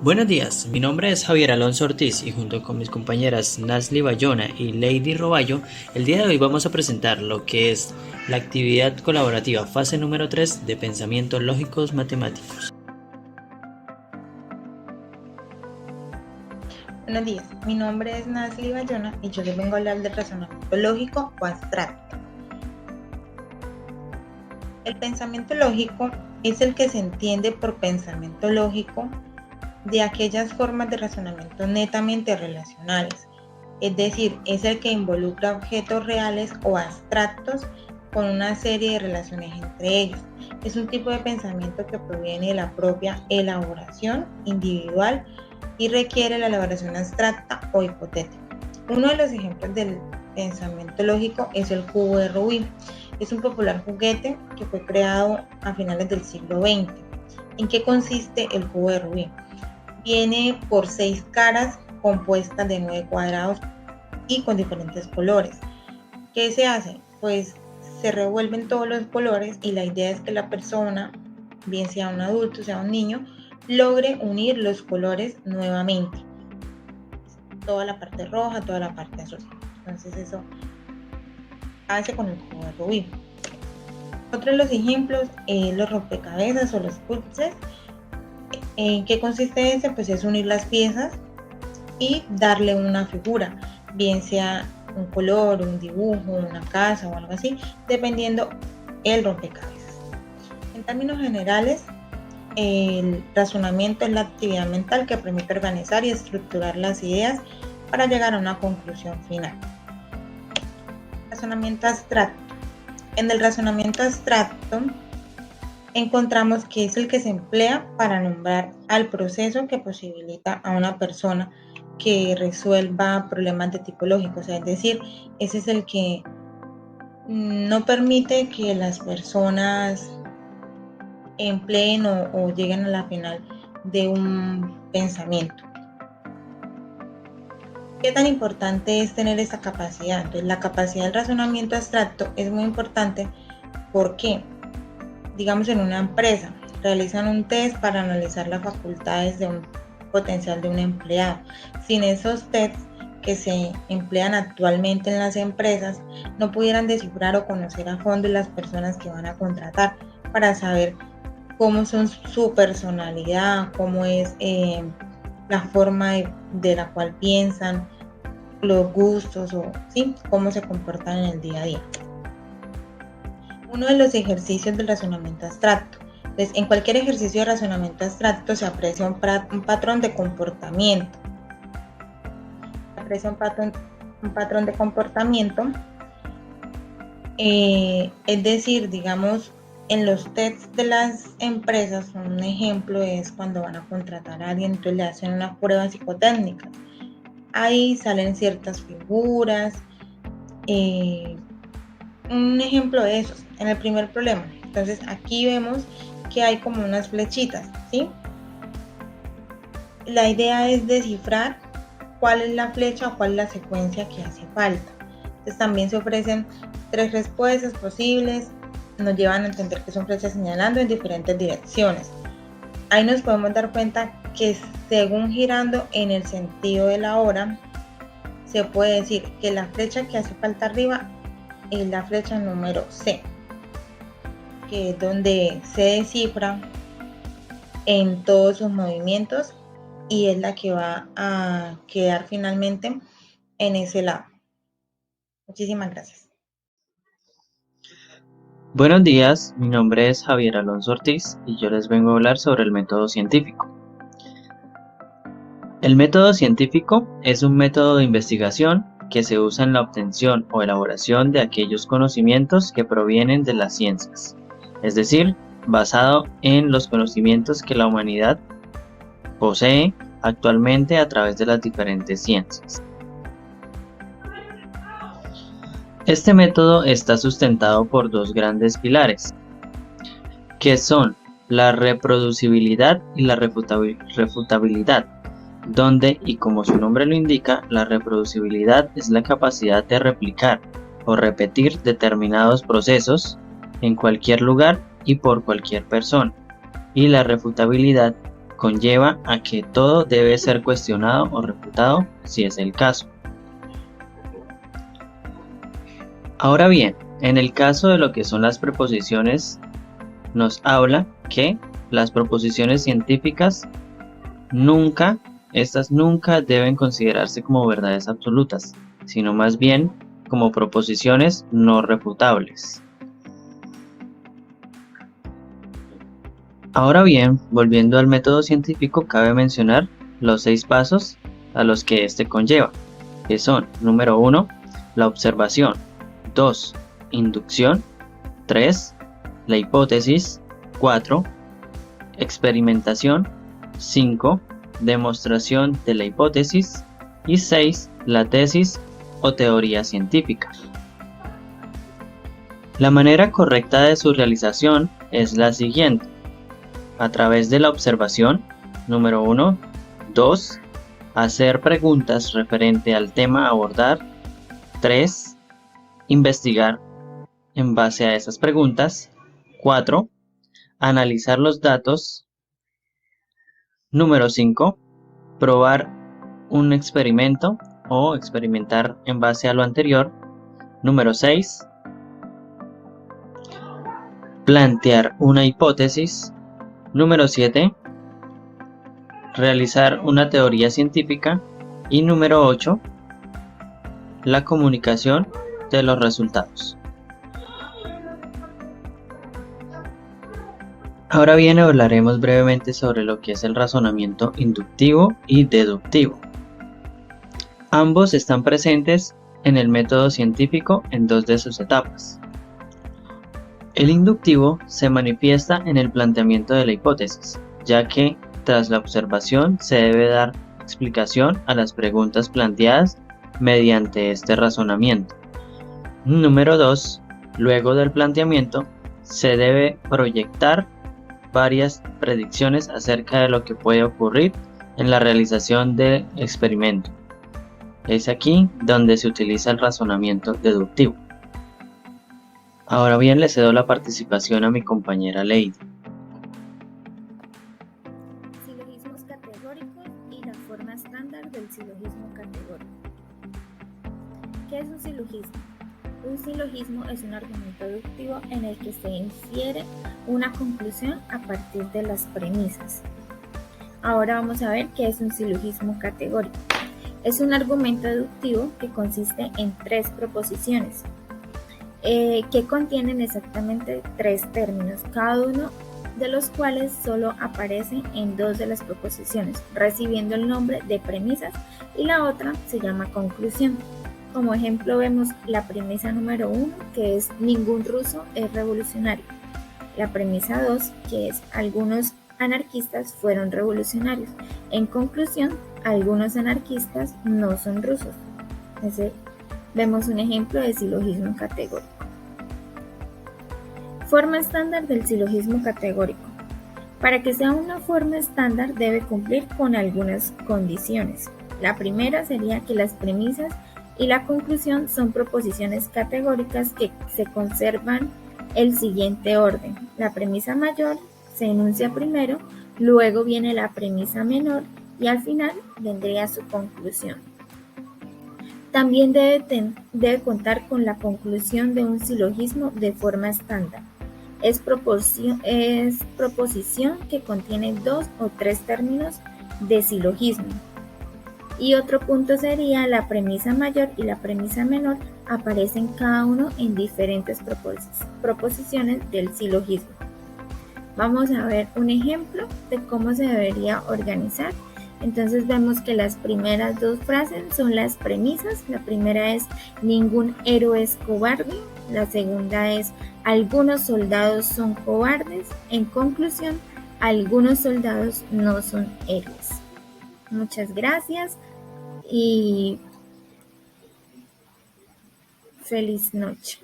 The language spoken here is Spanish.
Buenos días, mi nombre es Javier Alonso Ortiz y junto con mis compañeras Nasli Bayona y Lady Roballo, el día de hoy vamos a presentar lo que es la actividad colaborativa fase número 3 de pensamientos lógicos matemáticos. Buenos días, mi nombre es Nasli Bayona y yo les vengo a hablar del razonamiento lógico o abstracto. El pensamiento lógico es el que se entiende por pensamiento lógico de aquellas formas de razonamiento netamente relacionales, es decir, es el que involucra objetos reales o abstractos con una serie de relaciones entre ellos. Es un tipo de pensamiento que proviene de la propia elaboración individual y requiere la elaboración abstracta o hipotética. Uno de los ejemplos del pensamiento lógico es el cubo de Rubik. Es un popular juguete que fue creado a finales del siglo XX. ¿En qué consiste el cubo de Rubik? Viene por 6 caras compuestas de 9 cuadrados y con diferentes colores. ¿Qué se hace? Pues se revuelven todos los colores y la idea es que la persona, bien sea un adulto, sea un niño, logre unir los colores nuevamente. Toda la parte roja, toda la parte azul. Entonces eso hace con el cubo de Rubik. Otro de los ejemplos es los rompecabezas o los puzzles. ¿En qué consiste ese? Pues es unir las piezas y darle una figura, bien sea un color, un dibujo, una casa o algo así, dependiendo el rompecabezas. En términos generales, el razonamiento es la actividad mental que permite organizar y estructurar las ideas para llegar a una conclusión final. Razonamiento abstracto. En el razonamiento abstracto encontramos que es el que se emplea para nombrar al proceso que posibilita a una persona que resuelva problemas de tipo lógico, es decir, ese es el que no permite que las personas empleen o lleguen a la final de un pensamiento. ¿Qué tan importante es tener esta capacidad? Entonces, la capacidad del razonamiento abstracto es muy importante porque, digamos, en una empresa realizan un test para analizar las facultades de un potencial de un empleado. Sin esos tests que se emplean actualmente en las empresas, no pudieran descifrar o conocer a fondo las personas que van a contratar para saber cómo son su personalidad, cómo es la forma de la cual piensan, los gustos o sí, cómo se comportan en el día a día. Uno de los ejercicios del razonamiento abstracto. Entonces, en cualquier ejercicio de razonamiento abstracto se aprecia un patrón de comportamiento. Se aprecia un patrón de comportamiento, es decir, digamos, en los tests de las empresas, un ejemplo es cuando van a contratar a alguien, entonces le hacen unas pruebas psicotécnicas. Ahí salen ciertas figuras. Un ejemplo de eso, en el primer problema. Entonces aquí vemos que hay como unas flechitas, ¿sí? La idea es descifrar cuál es la flecha o cuál es la secuencia que hace falta. Entonces también se ofrecen 3 respuestas posibles, nos llevan a entender que son flechas señalando en diferentes direcciones. Ahí nos podemos dar cuenta que según girando en el sentido de la hora, se puede decir que la flecha que hace falta arriba es la flecha número C, que es donde se descifra en todos sus movimientos y es la que va a quedar finalmente en ese lado. Muchísimas gracias. Buenos días, mi nombre es Javier Alonso Ortiz y yo les vengo a hablar sobre el método científico. El método científico es un método de investigación que se usa en la obtención o elaboración de aquellos conocimientos que provienen de las ciencias, es decir, basado en los conocimientos que la humanidad posee actualmente a través de las diferentes ciencias. Este método está sustentado por 2 grandes pilares, que son la reproducibilidad y la refutabilidad, donde, y como su nombre lo indica, la reproducibilidad es la capacidad de replicar o repetir determinados procesos en cualquier lugar y por cualquier persona, y la refutabilidad conlleva a que todo debe ser cuestionado o refutado si es el caso. Ahora bien, en el caso de lo que son las preposiciones, nos habla que las proposiciones científicas nunca deben considerarse como verdades absolutas, sino más bien como proposiciones no refutables. Ahora bien, volviendo al método científico, cabe mencionar los 6 pasos a los que este conlleva, que son: número 1, la observación; 2, inducción; 3, la hipótesis; 4, experimentación; 5, demostración de la hipótesis; y 6, la tesis o teoría científica. La manera correcta de su realización es la siguiente: a través de la observación, número 1, 2, hacer preguntas referente al tema a abordar; 3, investigar en base a esas preguntas; 4, analizar los datos; número 5, probar un experimento o experimentar en base a lo anterior; número 6, plantear una hipótesis; número 7, realizar una teoría científica; y número 8, la comunicación de los resultados. Ahora bien, hablaremos brevemente sobre lo que es el razonamiento inductivo y deductivo. Ambos están presentes en el método científico en 2 de sus etapas. El inductivo se manifiesta en el planteamiento de la hipótesis, ya que tras la observación se debe dar explicación a las preguntas planteadas mediante este razonamiento. Número 2, luego del planteamiento, se debe proyectar varias predicciones acerca de lo que puede ocurrir en la realización del experimento. Es aquí donde se utiliza el razonamiento deductivo. Ahora bien, le cedo la participación a mi compañera Lady. Silogismos categóricos y la forma estándar del silogismo categórico. ¿Qué es un silogismo? Un silogismo es un argumento deductivo en el que se infiere una conclusión a partir de las premisas. Ahora vamos a ver qué es un silogismo categórico. Es un argumento deductivo que consiste en 3 proposiciones, que contienen exactamente 3 términos, cada uno de los cuales solo aparece en 2 de las proposiciones, recibiendo el nombre de premisas, y la otra se llama conclusión. Como ejemplo vemos la premisa número 1, que es ningún ruso es revolucionario; la premisa 2, que es algunos anarquistas fueron revolucionarios; en conclusión, algunos anarquistas no son rusos. Vemos un ejemplo de silogismo categórico. Forma estándar del silogismo categórico. Para que sea una forma estándar debe cumplir con algunas condiciones. La primera sería que las premisas y la conclusión son proposiciones categóricas que se conservan el siguiente orden. La premisa mayor se enuncia primero, luego viene la premisa menor y al final vendría su conclusión. También debe contar con la conclusión de un silogismo de forma estándar. Es proposición que contiene 2 o 3 términos de silogismo. Y otro punto sería la premisa mayor y la premisa menor aparecen cada uno en diferentes proposiciones del silogismo. Vamos a ver un ejemplo de cómo se debería organizar. Entonces vemos que las primeras 2 frases son las premisas. La primera es ningún héroe es cobarde. La segunda es algunos soldados son cobardes. En conclusión, algunos soldados no son héroes. Muchas gracias y feliz noche.